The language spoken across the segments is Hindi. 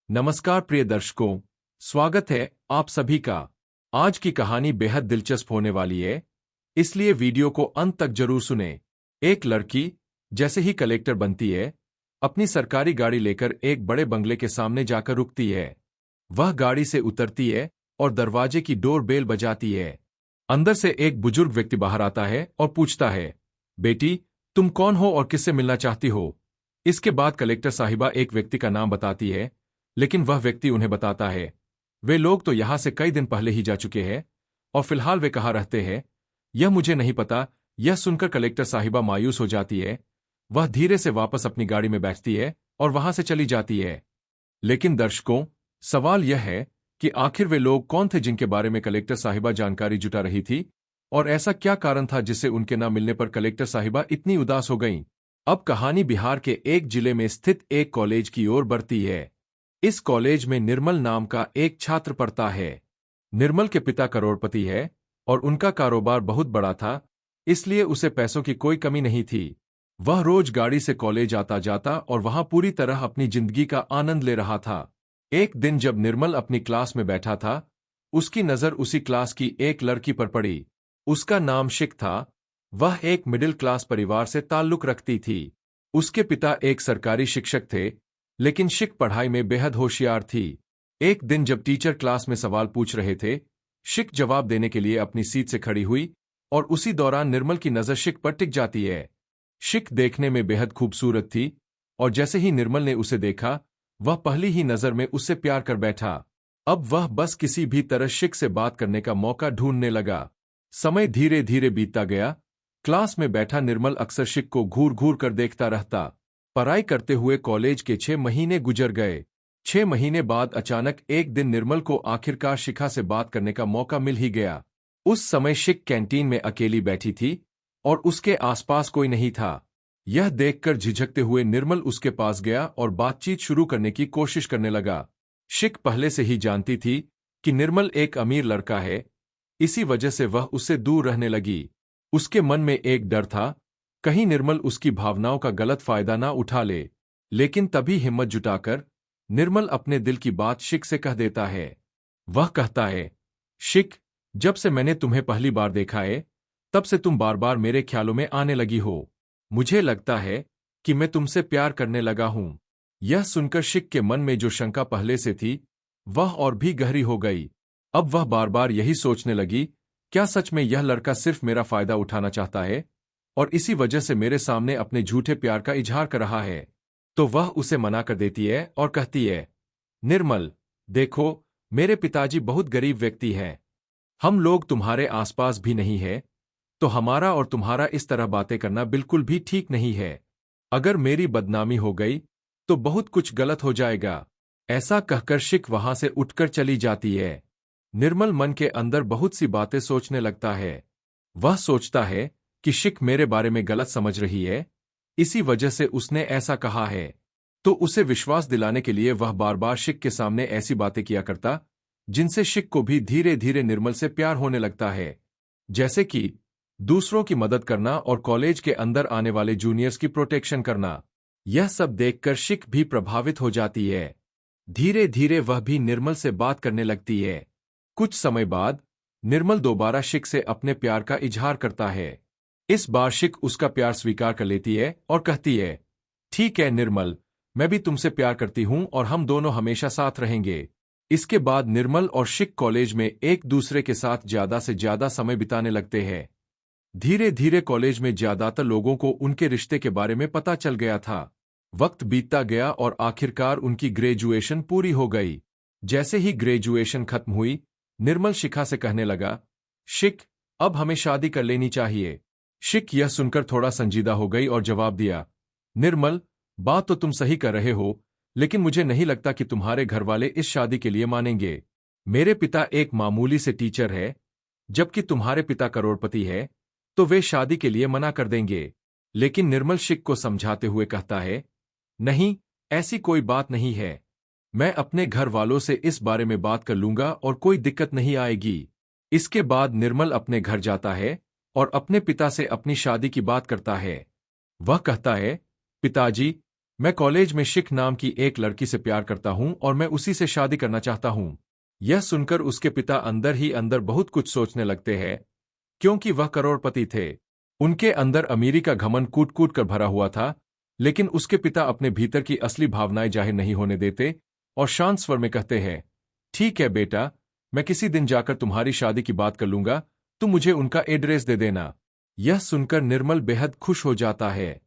नमस्कार प्रिय दर्शकों, स्वागत है आप सभी का। आज की कहानी बेहद दिलचस्प होने वाली है, इसलिए वीडियो को अंत तक जरूर सुने। एक लड़की जैसे ही कलेक्टर बनती है, अपनी सरकारी गाड़ी लेकर एक बड़े बंगले के सामने जाकर रुकती है। वह गाड़ी से उतरती है और दरवाजे की डोर बेल बजाती है। अंदर से एक बुजुर्ग व्यक्ति बाहर आता है और पूछता है, बेटी, तुम कौन हो और किससे मिलना चाहती हो? इसके बाद कलेक्टर साहिबा एक व्यक्ति का नाम बताती है, लेकिन वह व्यक्ति उन्हें बताता है, वे लोग तो यहां से कई दिन पहले ही जा चुके हैं और फिलहाल वे कहाँ रहते हैं यह मुझे नहीं पता। यह सुनकर कलेक्टर साहिबा मायूस हो जाती है। वह धीरे से वापस अपनी गाड़ी में बैठती है और वहां से चली जाती है। लेकिन दर्शकों, सवाल यह है कि आखिर वे लोग कौन थे जिनके बारे में कलेक्टर साहिबा जानकारी जुटा रही थी, और ऐसा क्या कारण था जिससे उनके न मिलने पर कलेक्टर साहिबा इतनी उदास हो गईं? अब कहानी बिहार के एक जिले में स्थित एक कॉलेज की ओर बढ़ती है। इस कॉलेज में निर्मल नाम का एक छात्र पढ़ता है। निर्मल के पिता करोड़पति है और उनका कारोबार बहुत बड़ा था, इसलिए उसे पैसों की कोई कमी नहीं थी। वह रोज गाड़ी से कॉलेज आता जाता और वहां पूरी तरह अपनी जिंदगी का आनंद ले रहा था। एक दिन जब निर्मल अपनी क्लास में बैठा था, उसकी नजर उसी क्लास की एक लड़की पर पड़ी। उसका नाम शिक था। वह एक मिडिल क्लास परिवार से ताल्लुक रखती थी। उसके पिता एक सरकारी शिक्षक थे, लेकिन शिक पढ़ाई में बेहद होशियार थी। एक दिन जब टीचर क्लास में सवाल पूछ रहे थे, शिक जवाब देने के लिए अपनी सीट से खड़ी हुई और उसी दौरान निर्मल की नजर शिक पर टिक जाती है। शिक देखने में बेहद खूबसूरत थी और जैसे ही निर्मल ने उसे देखा, वह पहली ही नजर में उससे प्यार कर बैठा। अब वह बस किसी भी तरह शिक से बात करने का मौका ढूंढने लगा। समय धीरे धीरे बीतता गया। क्लास में बैठा निर्मल अक्सर शिक को घूर घूर कर देखता रहता। पढ़ाई करते हुए कॉलेज के 6 महीने गुजर गए। 6 महीने बाद अचानक एक दिन निर्मल को आखिरकार शिखा से बात करने का मौका मिल ही गया। उस समय शिक कैंटीन में अकेली बैठी थी और उसके आसपास कोई नहीं था। यह देखकर झिझकते हुए निर्मल उसके पास गया और बातचीत शुरू करने की कोशिश करने लगा। शिक पहले से ही जानती थी कि निर्मल एक अमीर लड़का है, इसी वजह से वह उससे दूर रहने लगी। उसके मन में एक डर था, कहीं निर्मल उसकी भावनाओं का गलत फायदा ना उठा ले। लेकिन तभी हिम्मत जुटाकर निर्मल अपने दिल की बात शिक से कह देता है। वह कहता है, शिक, जब से मैंने तुम्हें पहली बार देखा है, तब से तुम बार बार मेरे ख्यालों में आने लगी हो। मुझे लगता है कि मैं तुमसे प्यार करने लगा हूं। यह सुनकर शिक के मन में जो शंका पहले से थी, वह और भी गहरी हो गई। अब वह बार बार यही सोचने लगी, क्या सच में यह लड़का सिर्फ मेरा फायदा उठाना चाहता है और इसी वजह से मेरे सामने अपने झूठे प्यार का इजहार कर रहा है? तो वह उसे मना कर देती है और कहती है, निर्मल, देखो, मेरे पिताजी बहुत गरीब व्यक्ति हैं। हम लोग तुम्हारे आसपास भी नहीं है, तो हमारा और तुम्हारा इस तरह बातें करना बिल्कुल भी ठीक नहीं है। अगर मेरी बदनामी हो गई तो बहुत कुछ गलत हो जाएगा। ऐसा कहकर शिक वहां से उठकर चली जाती है। निर्मल मन के अंदर बहुत सी बातें सोचने लगता है। वह सोचता है कि शिक मेरे बारे में गलत समझ रही है, इसी वजह से उसने ऐसा कहा है। तो उसे विश्वास दिलाने के लिए वह बार बार शिक के सामने ऐसी बातें किया करता, जिनसे शिक को भी धीरे धीरे निर्मल से प्यार होने लगता है। जैसे कि दूसरों की मदद करना और कॉलेज के अंदर आने वाले जूनियर्स की प्रोटेक्शन करना। यह सब देखकर शिक भी प्रभावित हो जाती है। धीरे धीरे वह भी निर्मल से बात करने लगती है। कुछ समय बाद निर्मल दोबारा शिक से अपने प्यार का इजहार करता है। इस बार शिक उसका प्यार स्वीकार कर लेती है और कहती है, ठीक है निर्मल, मैं भी तुमसे प्यार करती हूं और हम दोनों हमेशा साथ रहेंगे। इसके बाद निर्मल और शिक कॉलेज में एक दूसरे के साथ ज्यादा से ज्यादा समय बिताने लगते हैं। धीरे धीरे कॉलेज में ज्यादातर लोगों को उनके रिश्ते के बारे में पता चल गया था। वक्त बीतता गया और आखिरकार उनकी ग्रेजुएशन पूरी हो गई। जैसे ही ग्रेजुएशन खत्म हुई, निर्मल शिखा से कहने लगा, शिक, अब हमें शादी कर लेनी चाहिए। शिक यह सुनकर थोड़ा संजीदा हो गई और जवाब दिया, निर्मल, बात तो तुम सही कर रहे हो, लेकिन मुझे नहीं लगता कि तुम्हारे घरवाले इस शादी के लिए मानेंगे। मेरे पिता एक मामूली से टीचर है, जबकि तुम्हारे पिता करोड़पति है, तो वे शादी के लिए मना कर देंगे। लेकिन निर्मल शिक को समझाते हुए कहता है, नहीं, ऐसी कोई बात नहीं है। मैं अपने घर वालों से इस बारे में बात कर लूंगा और कोई दिक्कत नहीं आएगी। इसके बाद निर्मल अपने घर जाता है और अपने पिता से अपनी शादी की बात करता है। वह कहता है, पिताजी, मैं कॉलेज में शिख नाम की एक लड़की से प्यार करता हूं और मैं उसी से शादी करना चाहता हूं। यह सुनकर उसके पिता अंदर ही अंदर बहुत कुछ सोचने लगते हैं, क्योंकि वह करोड़पति थे। उनके अंदर अमीरी का घमंड कूट कूट कर भरा हुआ था, लेकिन उसके पिता अपने भीतर की असली भावनाएं जाहिर नहीं होने देते और शांत स्वर में कहते हैं, ठीक है बेटा, मैं किसी दिन जाकर तुम्हारी शादी की बात कर लूंगा, तुम मुझे उनका एड्रेस दे देना। यह सुनकर निर्मल बेहद खुश हो जाता है।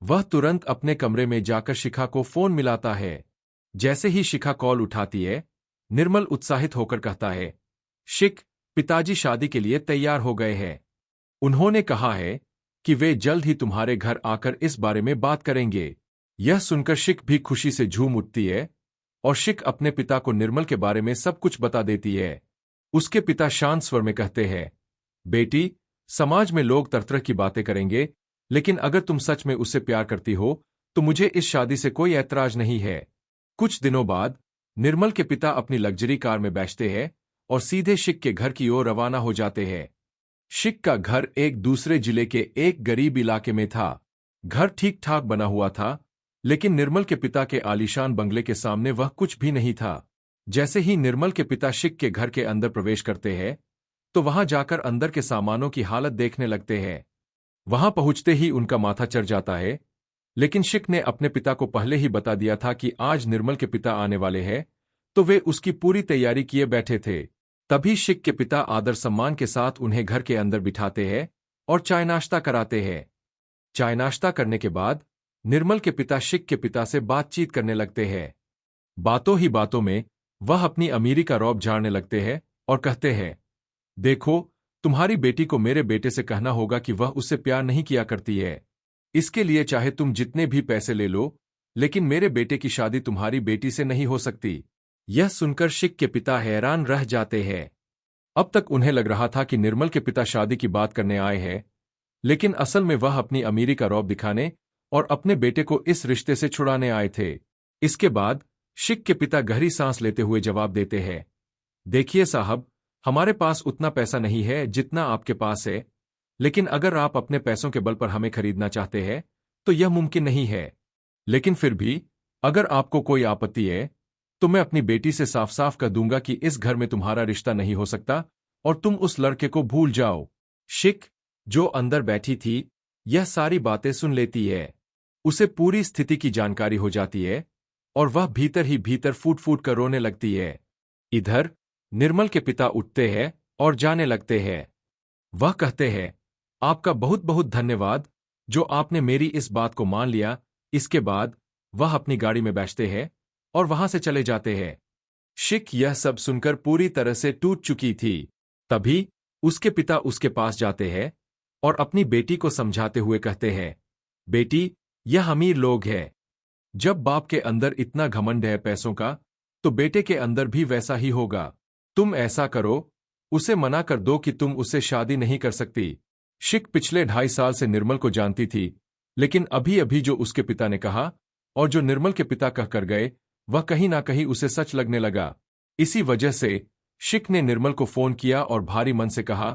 वह तुरंत अपने कमरे में जाकर शिखा को फोन मिलाता है। जैसे ही शिखा कॉल उठाती है, निर्मल उत्साहित होकर कहता है, शिख, पिताजी शादी के लिए तैयार हो गए हैं। उन्होंने कहा है कि वे जल्द ही तुम्हारे घर आकर इस बारे में बात करेंगे। यह सुनकर शिख भी खुशी से झूम उठती है और शिख अपने पिता को निर्मल के बारे में सब कुछ बता देती है। उसके पिता शांत स्वर में कहते हैं, बेटी, समाज में लोग तरह तरह की बातें करेंगे, लेकिन अगर तुम सच में उससे प्यार करती हो तो मुझे इस शादी से कोई ऐतराज नहीं है। कुछ दिनों बाद निर्मल के पिता अपनी लग्जरी कार में बैठते हैं और सीधे शिख के घर की ओर रवाना हो जाते हैं। शिख का घर एक दूसरे जिले के एक गरीब इलाके में था। घर ठीक ठाक बना हुआ था, लेकिन निर्मल के पिता के आलीशान बंगले के सामने वह कुछ भी नहीं था। जैसे ही निर्मल के पिता शिख के घर के अंदर प्रवेश करते हैं, तो वहां जाकर अंदर के सामानों की हालत देखने लगते हैं। वहां पहुंचते ही उनका माथा चढ़ जाता है, लेकिन शिख ने अपने पिता को पहले ही बता दिया था कि आज निर्मल के पिता आने वाले हैं, तो वे उसकी पूरी तैयारी किए बैठे थे। तभी शिख के पिता आदर सम्मान के साथ उन्हें घर के अंदर बिठाते हैं और चाय नाश्ता कराते हैं। चाय नाश्ता करने के बाद निर्मल के पिता शिख के पिता से बातचीत करने लगते हैं। बातों ही बातों में वह अपनी अमीरी का रौब झाड़ने लगते हैं और कहते हैं, देखो, तुम्हारी बेटी को मेरे बेटे से कहना होगा कि वह उससे प्यार नहीं किया करती है। इसके लिए चाहे तुम जितने भी पैसे ले लो, लेकिन मेरे बेटे की शादी तुम्हारी बेटी से नहीं हो सकती। यह सुनकर शिख के पिता हैरान रह जाते हैं। अब तक उन्हें लग रहा था कि निर्मल के पिता शादी की बात करने आए हैं, लेकिन असल में वह अपनी अमीरी का रौब दिखाने और अपने बेटे को इस रिश्ते से छुड़ाने आए थे। इसके बाद शिख के पिता गहरी सांस लेते हुए जवाब देते हैं, देखिए साहब, हमारे पास उतना पैसा नहीं है जितना आपके पास है, लेकिन अगर आप अपने पैसों के बल पर हमें खरीदना चाहते हैं तो यह मुमकिन नहीं है। लेकिन फिर भी अगर आपको कोई आपत्ति है तो मैं अपनी बेटी से साफ साफ कह दूंगा कि इस घर में तुम्हारा रिश्ता नहीं हो सकता और तुम उस लड़के को भूल जाओ। शिख, जो अंदर बैठी थी, यह सारी बातें सुन लेती है। उसे पूरी स्थिति की जानकारी हो जाती है और वह भीतर ही भीतर फूट फूट कर रोने लगती है। इधर निर्मल के पिता उठते हैं और जाने लगते हैं। वह कहते हैं, आपका बहुत बहुत धन्यवाद जो आपने मेरी इस बात को मान लिया। इसके बाद वह अपनी गाड़ी में बैठते हैं और वहां से चले जाते हैं। शिख यह सब सुनकर पूरी तरह से टूट चुकी थी। तभी उसके पिता उसके पास जाते हैं और अपनी बेटी को समझाते हुए कहते हैं, बेटी, यह अमीर लोग हैं। जब बाप के अंदर इतना घमंड है पैसों का, तो बेटे के अंदर भी वैसा ही होगा। तुम ऐसा करो, उसे मना कर दो कि तुम उससे शादी नहीं कर सकती। शिख पिछले 2.5 साल से निर्मल को जानती थी, लेकिन अभी अभी जो उसके पिता ने कहा और जो निर्मल के पिता कह कर गए, वह कहीं ना कहीं उसे सच लगने लगा। इसी वजह से शिख ने निर्मल को फोन किया और भारी मन से कहा,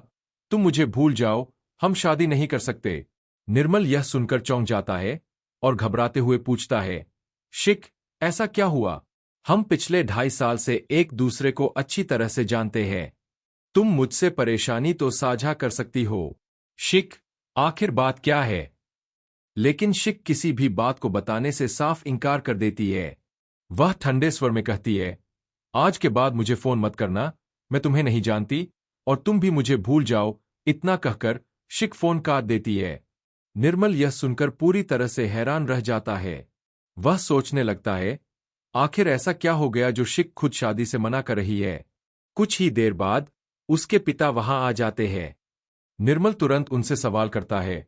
तुम मुझे भूल जाओ, हम शादी नहीं कर सकते। निर्मल यह सुनकर चौंक जाता है और घबराते हुए पूछता है, शिख, ऐसा क्या हुआ? हम पिछले 2.5 साल से एक दूसरे को अच्छी तरह से जानते हैं। तुम मुझसे परेशानी तो साझा कर सकती हो। शिख, आखिर बात क्या है? लेकिन शिख किसी भी बात को बताने से साफ इनकार कर देती है। वह ठंडे स्वर में कहती है, आज के बाद मुझे फोन मत करना, मैं तुम्हें नहीं जानती और तुम भी मुझे भूल जाओ। इतना कहकर शिख फोन काट देती है। निर्मल यह सुनकर पूरी तरह से हैरान रह जाता है। वह सोचने लगता है, आखिर ऐसा क्या हो गया जो शिख खुद शादी से मना कर रही है। कुछ ही देर बाद उसके पिता वहां आ जाते हैं। निर्मल तुरंत उनसे सवाल करता है,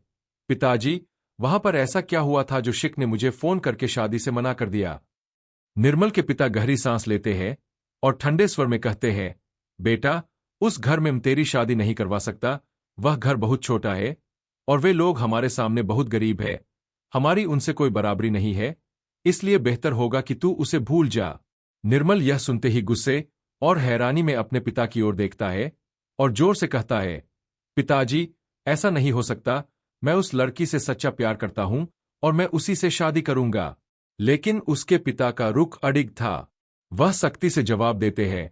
पिताजी, वहां पर ऐसा क्या हुआ था जो शिख ने मुझे फोन करके शादी से मना कर दिया? निर्मल के पिता गहरी सांस लेते हैं और ठंडे स्वर में कहते हैं, बेटा, उस घर में मैं तेरी शादी नहीं करवा सकता। वह घर बहुत छोटा है और वे लोग हमारे सामने बहुत गरीब है। हमारी उनसे कोई बराबरी नहीं है, इसलिए बेहतर होगा कि तू उसे भूल जा। निर्मल यह सुनते ही गुस्से और हैरानी में अपने पिता की ओर देखता है और जोर से कहता है, पिताजी, ऐसा नहीं हो सकता। मैं उस लड़की से सच्चा प्यार करता हूं और मैं उसी से शादी करूंगा। लेकिन उसके पिता का रुख अडिग था। वह सख्ती से जवाब देते हैं,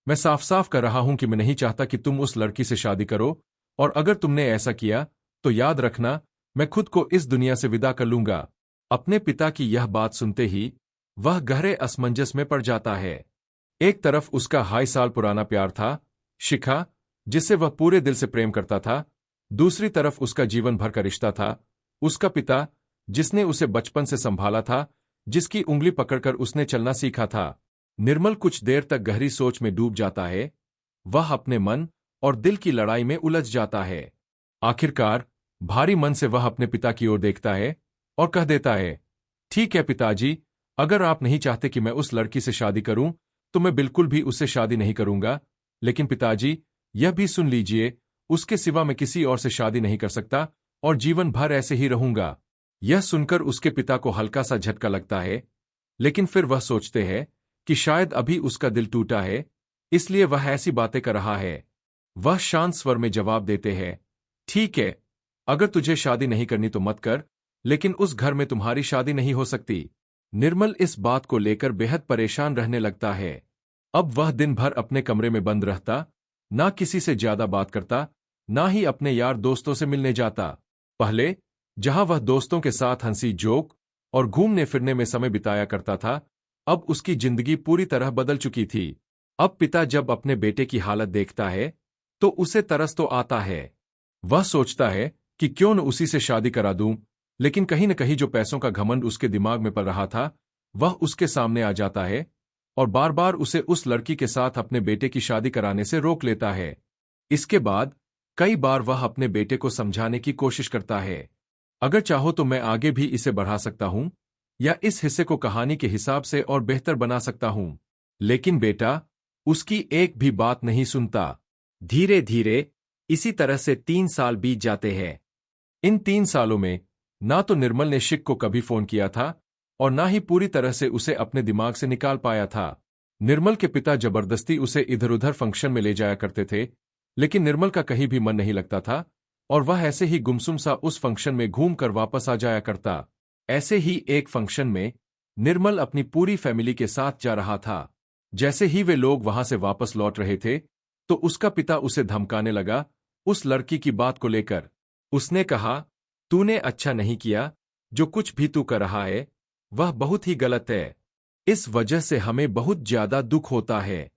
मैं साफ साफ कर रहा हूं कि मैं नहीं चाहता कि तुम उस लड़की से शादी करो, और अगर तुमने ऐसा किया तो याद रखना, मैं खुद को इस दुनिया से विदा कर लूंगा। अपने पिता की यह बात सुनते ही वह गहरे असमंजस में पड़ जाता है। एक तरफ उसका 2.5 साल पुराना प्यार था, शिखा, जिससे वह पूरे दिल से प्रेम करता था। दूसरी तरफ उसका जीवन भर का रिश्ता था, उसका पिता, जिसने उसे बचपन से संभाला था, जिसकी उंगली पकड़कर उसने चलना सीखा था। निर्मल कुछ देर तक गहरी सोच में डूब जाता है। वह अपने मन और दिल की लड़ाई में उलझ जाता है। आखिरकार भारी मन से वह अपने पिता की ओर देखता है और कह देता है, ठीक है पिताजी, अगर आप नहीं चाहते कि मैं उस लड़की से शादी करूं, तो मैं बिल्कुल भी उससे शादी नहीं करूंगा। लेकिन पिताजी, यह भी सुन लीजिए, उसके सिवा मैं किसी और से शादी नहीं कर सकता और जीवन भर ऐसे ही रहूंगा। यह सुनकर उसके पिता को हल्का सा झटका लगता है, लेकिन फिर वह सोचते हैं कि शायद अभी उसका दिल टूटा है, इसलिए वह ऐसी बातें कर रहा है। वह शांत स्वर में जवाब देते हैं, ठीक है, अगर तुझे शादी नहीं करनी तो मत कर, लेकिन उस घर में तुम्हारी शादी नहीं हो सकती। निर्मल इस बात को लेकर बेहद परेशान रहने लगता है। अब वह दिन भर अपने कमरे में बंद रहता, ना किसी से ज्यादा बात करता, ना ही अपने यार दोस्तों से मिलने जाता। पहले जहां वह दोस्तों के साथ हंसी जोक और घूमने फिरने में समय बिताया करता था, अब उसकी जिंदगी पूरी तरह बदल चुकी थी। अब पिता जब अपने बेटे की हालत देखता है तो उसे तरस तो आता है। वह सोचता है कि क्यों न उसी से शादी करा दूं, लेकिन कहीं न कहीं जो पैसों का घमंड उसके दिमाग में पल रहा था, वह उसके सामने आ जाता है और बार बार उसे उस लड़की के साथ अपने बेटे की शादी कराने से रोक लेता है। इसके बाद कई बार वह अपने बेटे को समझाने की कोशिश करता है, अगर चाहो तो मैं आगे भी इसे बढ़ा सकता हूं या इस हिस्से को कहानी के हिसाब से और बेहतर बना सकता हूं। लेकिन बेटा उसकी एक भी बात नहीं सुनता। धीरे धीरे इसी तरह से 3 साल बीत जाते हैं। इन 3 सालों में ना तो निर्मल ने शिक को कभी फोन किया था और ना ही पूरी तरह से उसे अपने दिमाग से निकाल पाया था। निर्मल के पिता जबरदस्ती उसे इधर उधर फंक्शन में ले जाया करते थे, लेकिन निर्मल का कहीं भी मन नहीं लगता था और वह ऐसे ही गुमसुम सा उस फंक्शन में घूम कर वापस आ जाया करता। ऐसे ही एक फंक्शन में निर्मल अपनी पूरी फैमिली के साथ जा रहा था। जैसे ही वे लोग वहां से वापस लौट रहे थे, तो उसका पिता उसे धमकाने लगा उस लड़की की बात को लेकर। उसने कहा, तूने अच्छा नहीं किया, जो कुछ भी तू कर रहा है वह बहुत ही गलत है, इस वजह से हमें बहुत ज्यादा दुख होता है।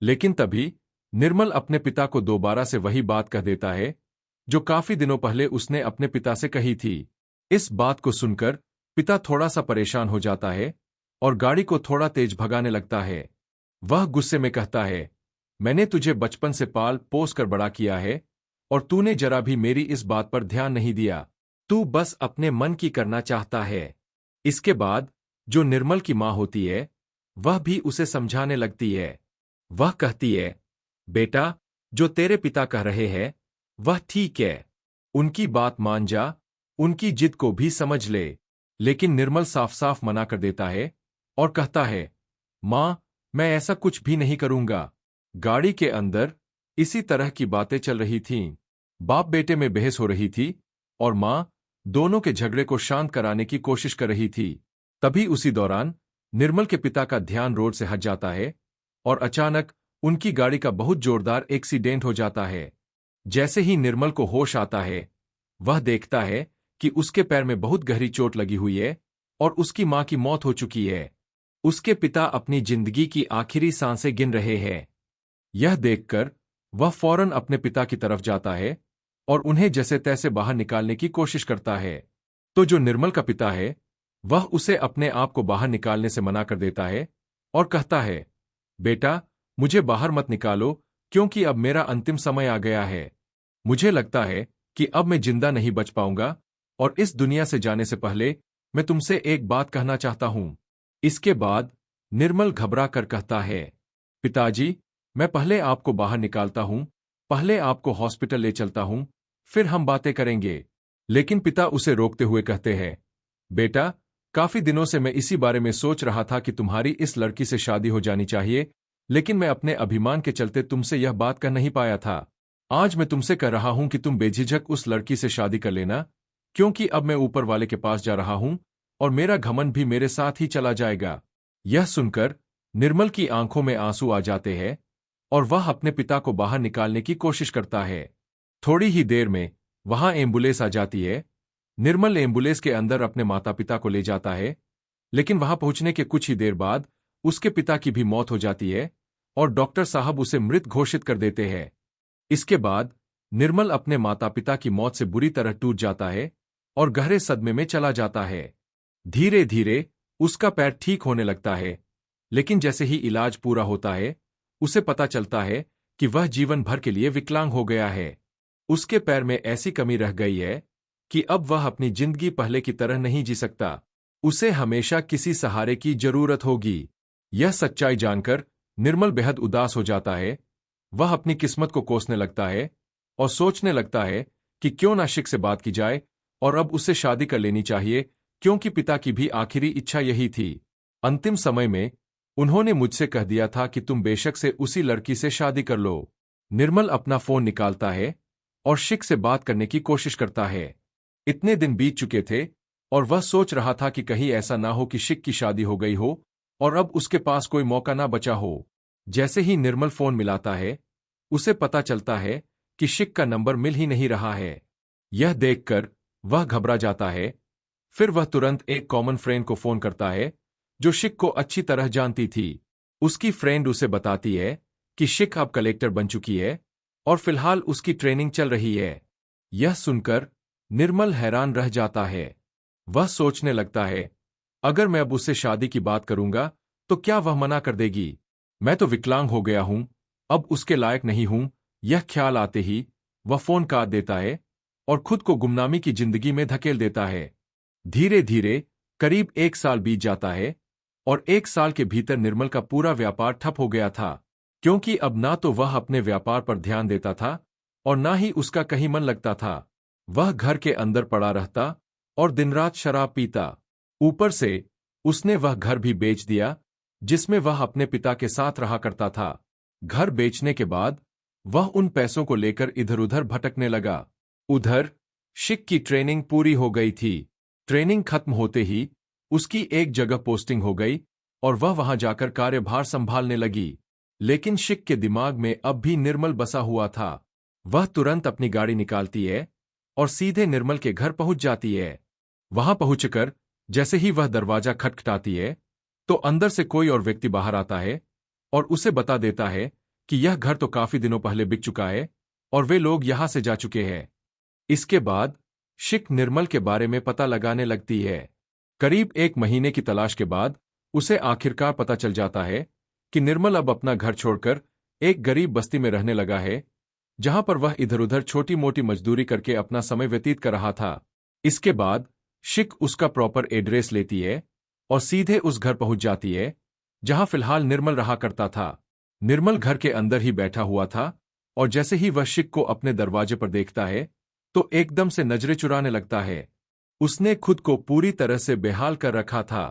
लेकिन तभी निर्मल अपने पिता को दोबारा से वही बात कह देता है जो काफी दिनों पहले उसने अपने पिता से कही थी। इस बात को सुनकर पिता थोड़ा सा परेशान हो जाता है और गाड़ी को थोड़ा तेज भगाने लगता है। वह गुस्से में कहता है, मैंने तुझे बचपन से पाल पोस कर बड़ा किया है और तूने जरा भी मेरी इस बात पर ध्यान नहीं दिया। तू बस अपने मन की करना चाहता है। इसके बाद जो निर्मल की माँ होती है वह भी उसे समझाने लगती है। वह कहती है, बेटा जो तेरे पिता कह रहे हैं वह ठीक है, उनकी बात मान जा, उनकी जिद को भी समझ ले। लेकिन निर्मल साफ साफ मना कर देता है और कहता है, माँ मैं ऐसा कुछ भी नहीं करूंगा। गाड़ी के अंदर इसी तरह की बातें चल रही थीं। बाप बेटे में बहस हो रही थी और माँ दोनों के झगड़े को शांत कराने की कोशिश कर रही थी। तभी उसी दौरान निर्मल के पिता का ध्यान रोड से हट जाता है और अचानक उनकी गाड़ी का बहुत जोरदार एक्सीडेंट हो जाता है। जैसे ही निर्मल को होश आता है, वह देखता है कि उसके पैर में बहुत गहरी चोट लगी हुई है और उसकी मां की मौत हो चुकी है। उसके पिता अपनी जिंदगी की आखिरी सांसें गिन रहे हैं। यह देखकर वह फौरन अपने पिता की तरफ जाता है और उन्हें जैसे तैसे बाहर निकालने की कोशिश करता है। तो जो निर्मल का पिता है वह उसे अपने आप को बाहर निकालने से मना कर देता है और कहता है, बेटा मुझे बाहर मत निकालो, क्योंकि अब मेरा अंतिम समय आ गया है। मुझे लगता है कि अब मैं जिंदा नहीं बच पाऊंगा और इस दुनिया से जाने से पहले मैं तुमसे एक बात कहना चाहता हूं। इसके बाद निर्मल घबरा कर कहता है, पिताजी मैं पहले आपको बाहर निकालता हूं, पहले आपको हॉस्पिटल ले चलता हूं, फिर हम बातें करेंगे। लेकिन पिता उसे रोकते हुए कहते हैं, बेटा काफी दिनों से मैं इसी बारे में सोच रहा था कि तुम्हारी इस लड़की से शादी हो जानी चाहिए, लेकिन मैं अपने अभिमान के चलते तुमसे यह बात कह नहीं पाया था। आज मैं तुमसे कह रहा हूं कि तुम बेझिझक उस लड़की से शादी कर लेना, क्योंकि अब मैं ऊपर वाले के पास जा रहा हूं और मेरा घमंड भी मेरे साथ ही चला जाएगा। यह सुनकर निर्मल की आंखों में आंसू आ जाते हैं और वह अपने पिता को बाहर निकालने की कोशिश करता है। थोड़ी ही देर में वहां एम्बुलेंस आ जाती है। निर्मल एम्बुलेंस के अंदर अपने माता पिता को ले जाता है, लेकिन वहां पहुंचने के कुछ ही देर बाद उसके पिता की भी मौत हो जाती है और डॉक्टर साहब उसे मृत घोषित कर देते हैं। इसके बाद निर्मल अपने माता पिता की मौत से बुरी तरह टूट जाता है और गहरे सदमे में चला जाता है। धीरे धीरे उसका पैर ठीक होने लगता है, लेकिन जैसे ही इलाज पूरा होता है उसे पता चलता है कि वह जीवन भर के लिए विकलांग हो गया है। उसके पैर में ऐसी कमी रह गई है कि अब वह अपनी जिंदगी पहले की तरह नहीं जी सकता। उसे हमेशा किसी सहारे की जरूरत होगी। यह सच्चाई जानकर निर्मल बेहद उदास हो जाता है। वह अपनी किस्मत को कोसने लगता है और सोचने लगता है कि क्यों ना शिक से बात की जाए और अब उससे शादी कर लेनी चाहिए, क्योंकि पिता की भी आखिरी इच्छा यही थी। अंतिम समय में उन्होंने मुझसे कह दिया था कि तुम बेशक से उसी लड़की से शादी कर लो। निर्मल अपना फोन निकालता है और शिक से बात करने की कोशिश करता है। इतने दिन बीत चुके थे और वह सोच रहा था कि कहीं ऐसा ना हो कि शिक की शादी हो गई हो और अब उसके पास कोई मौका ना बचा हो। जैसे ही निर्मल फोन मिलाता है उसे पता चलता है कि शिक का नंबर मिल ही नहीं रहा है। यह देखकर वह घबरा जाता है। फिर वह तुरंत एक कॉमन फ्रेंड को फोन करता है जो शिक को अच्छी तरह जानती थी। उसकी फ्रेंड उसे बताती है कि शिक अब कलेक्टर बन चुकी है और फिलहाल उसकी ट्रेनिंग चल रही है। यह सुनकर निर्मल हैरान रह जाता है। वह सोचने लगता है, अगर मैं अब उससे शादी की बात करूंगा तो क्या वह मना कर देगी? मैं तो विकलांग हो गया हूं, अब उसके लायक नहीं हूं। यह ख्याल आते ही वह फोन काट देता है और खुद को गुमनामी की जिंदगी में धकेल देता है। धीरे धीरे करीब 1 साल बीत जाता है और 1 साल के भीतर निर्मल का पूरा व्यापार ठप हो गया था, क्योंकि अब ना तो वह अपने व्यापार पर ध्यान देता था और ना ही उसका कहीं मन लगता था। वह घर के अंदर पड़ा रहता और दिन रात शराब पीता। ऊपर से उसने वह घर भी बेच दिया जिसमें वह अपने पिता के साथ रहा करता था। घर बेचने के बाद वह उन पैसों को लेकर इधर उधर भटकने लगा। उधर शिक की ट्रेनिंग पूरी हो गई थी। ट्रेनिंग खत्म होते ही उसकी एक जगह पोस्टिंग हो गई और वह वहां जाकर कार्यभार संभालने लगी। लेकिन शिक के दिमाग में अब भी निर्मल बसा हुआ था। वह तुरंत अपनी गाड़ी निकालती है और सीधे निर्मल के घर पहुंच जाती है। वहां पहुंचकर जैसे ही वह दरवाजा खटखटाती है तो अंदर से कोई और व्यक्ति बाहर आता है और उसे बता देता है कि यह घर तो काफी दिनों पहले बिक चुका है और वे लोग यहां से जा चुके हैं। इसके बाद शिक निर्मल के बारे में पता लगाने लगती है। करीब 1 महीने की तलाश के बाद उसे आखिरकार पता चल जाता है कि निर्मल अब अपना घर छोड़कर एक गरीब बस्ती में रहने लगा है, जहां पर वह इधर उधर छोटी मोटी मजदूरी करके अपना समय व्यतीत कर रहा था। इसके बाद शिक उसका प्रॉपर एड्रेस लेती है और सीधे उस घर पहुंच जाती है जहां फिलहाल निर्मल रहा करता था। निर्मल घर के अंदर ही बैठा हुआ था और जैसे ही वह शिक को अपने दरवाजे पर देखता है तो एकदम से नजरें चुराने लगता है। उसने खुद को पूरी तरह से बेहाल कर रखा था।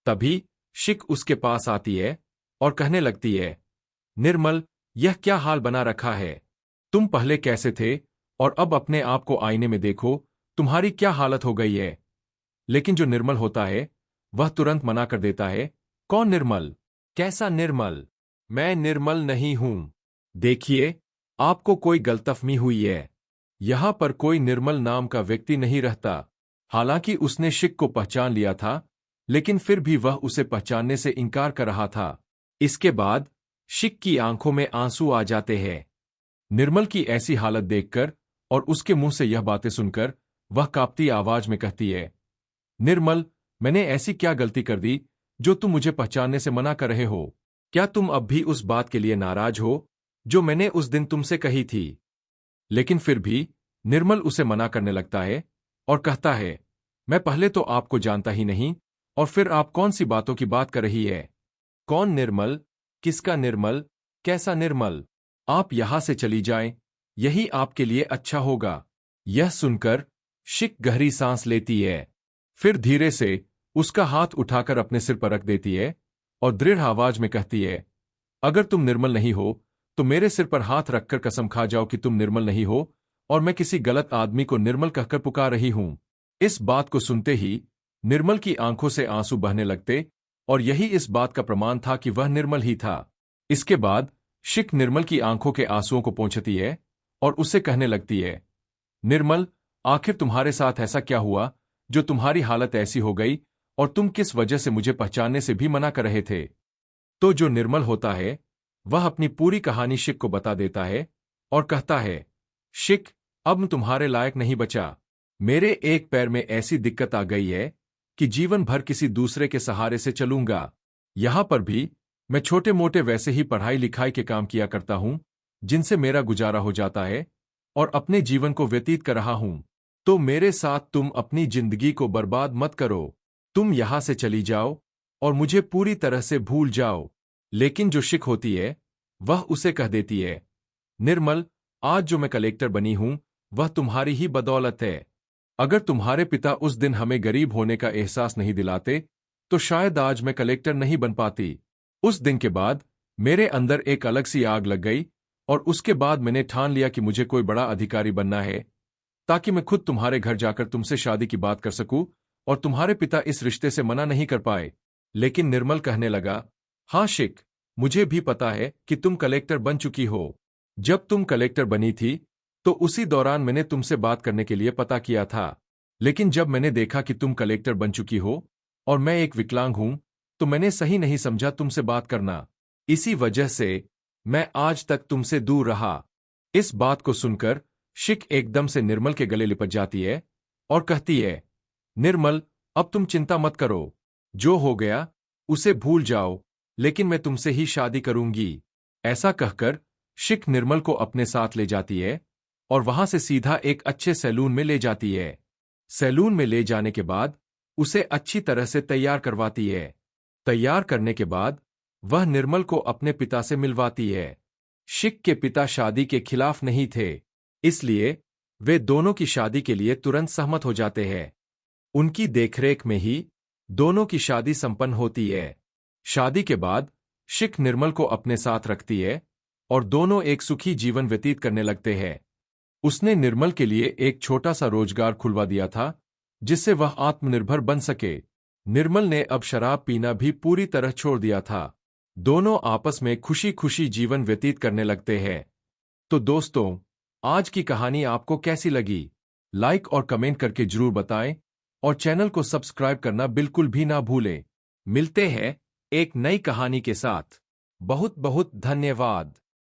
तभी शिक उसके पास आती है और कहने लगती है, निर्मल, यह क्या हाल बना रखा है? तुम पहले कैसे थे और अब अपने आप को आईने में देखो, तुम्हारी क्या हालत हो गई है? लेकिन जो निर्मल होता है वह तुरंत मना कर देता है। कौन निर्मल? कैसा निर्मल? मैं निर्मल नहीं हूं। देखिए, आपको कोई गलतफहमी हुई है। यहां पर कोई निर्मल नाम का व्यक्ति नहीं रहता। हालांकि उसने शिक को पहचान लिया था, लेकिन फिर भी वह उसे पहचानने से इनकार कर रहा था। इसके बाद शिक की आंखों में आंसू आ जाते हैं। निर्मल की ऐसी हालत देखकर और उसके मुंह से यह बातें सुनकर वह कांपती आवाज में कहती है, निर्मल, मैंने ऐसी क्या गलती कर दी जो तुम मुझे पहचानने से मना कर रहे हो? क्या तुम अब भी उस बात के लिए नाराज हो जो मैंने उस दिन तुमसे कही थी? लेकिन फिर भी निर्मल उसे मना करने लगता है और कहता है, मैं पहले तो आपको जानता ही नहीं और फिर आप कौन सी बातों की बात कर रही है? कौन निर्मल? किसका निर्मल? कैसा निर्मल? आप यहां से चली जाएं, यही आपके लिए अच्छा होगा। यह सुनकर शिक गहरी सांस लेती है। फिर धीरे से उसका हाथ उठाकर अपने सिर पर रख देती है और दृढ़ आवाज में कहती है, अगर तुम निर्मल नहीं हो तो मेरे सिर पर हाथ रखकर कसम खा जाओ कि तुम निर्मल नहीं हो और मैं किसी गलत आदमी को निर्मल कहकर पुकार रही हूं। इस बात को सुनते ही निर्मल की आंखों से आंसू बहने लगते और यही इस बात का प्रमाण था कि वह निर्मल ही था। इसके बाद शिक निर्मल की आंखों के आंसुओं को पोंछती है और उससे कहने लगती है, निर्मल, आखिर तुम्हारे साथ ऐसा क्या हुआ जो तुम्हारी हालत ऐसी हो गई और तुम किस वजह से मुझे पहचानने से भी मना कर रहे थे? तो जो निर्मल होता है वह अपनी पूरी कहानी शिक को बता देता है और कहता है, शिक, अब मैं तुम्हारे लायक नहीं बचा। मेरे एक पैर में ऐसी दिक्कत आ गई है कि जीवन भर किसी दूसरे के सहारे से चलूंगा। यहां पर भी मैं छोटे मोटे वैसे ही पढ़ाई लिखाई के काम किया करता हूं जिनसे मेरा गुजारा हो जाता है और अपने जीवन को व्यतीत कर रहा हूं। तो मेरे साथ तुम अपनी जिंदगी को बर्बाद मत करो। तुम यहां से चली जाओ और मुझे पूरी तरह से भूल जाओ। लेकिन जो शिक होती है वह उसे कह देती है, निर्मल, आज जो मैं कलेक्टर बनी हूं वह तुम्हारी ही बदौलत है। अगर तुम्हारे पिता उस दिन हमें गरीब होने का एहसास नहीं दिलाते तो शायद आज मैं कलेक्टर नहीं बन पाती। उस दिन के बाद मेरे अंदर एक अलग सी आग लग गई और उसके बाद मैंने ठान लिया कि मुझे कोई बड़ा अधिकारी बनना है ताकि मैं खुद तुम्हारे घर जाकर तुमसे शादी की बात कर सकूं और तुम्हारे पिता इस रिश्ते से मना नहीं कर पाए। लेकिन निर्मल कहने लगा, हाँ शिक, मुझे भी पता है कि तुम कलेक्टर बन चुकी हो। जब तुम कलेक्टर बनी थी तो उसी दौरान मैंने तुमसे बात करने के लिए पता किया था। लेकिन जब मैंने देखा कि तुम कलेक्टर बन चुकी हो और मैं एक विकलांग हूं तो मैंने सही नहीं समझा तुमसे बात करना। इसी वजह से मैं आज तक तुमसे दूर रहा। इस बात को सुनकर शिक एकदम से निर्मल के गले लिपट जाती है और कहती है, निर्मल, अब तुम चिंता मत करो। जो हो गया उसे भूल जाओ, लेकिन मैं तुमसे ही शादी करूंगी। ऐसा कहकर शिक निर्मल को अपने साथ ले जाती है और वहां से सीधा एक अच्छे सैलून में ले जाती है। सैलून में ले जाने के बाद उसे अच्छी तरह से तैयार करवाती है। तैयार करने के बाद वह निर्मल को अपने पिता से मिलवाती है। शिक के पिता शादी के खिलाफ नहीं थे, इसलिए वे दोनों की शादी के लिए तुरंत सहमत हो जाते हैं। उनकी देखरेख में ही दोनों की शादी संपन्न होती है। शादी के बाद शिक निर्मल को अपने साथ रखती है और दोनों एक सुखी जीवन व्यतीत करने लगते हैं। उसने निर्मल के लिए एक छोटा सा रोजगार खुलवा दिया था जिससे वह आत्मनिर्भर बन सके। निर्मल ने अब शराब पीना भी पूरी तरह छोड़ दिया था। दोनों आपस में खुशी खुशी जीवन व्यतीत करने लगते हैं। तो दोस्तों, आज की कहानी आपको कैसी लगी? लाइक और कमेंट करके जरूर बताएं और चैनल को सब्सक्राइब करना बिल्कुल भी ना भूलें। मिलते हैं एक नई कहानी के साथ। बहुत बहुत धन्यवाद।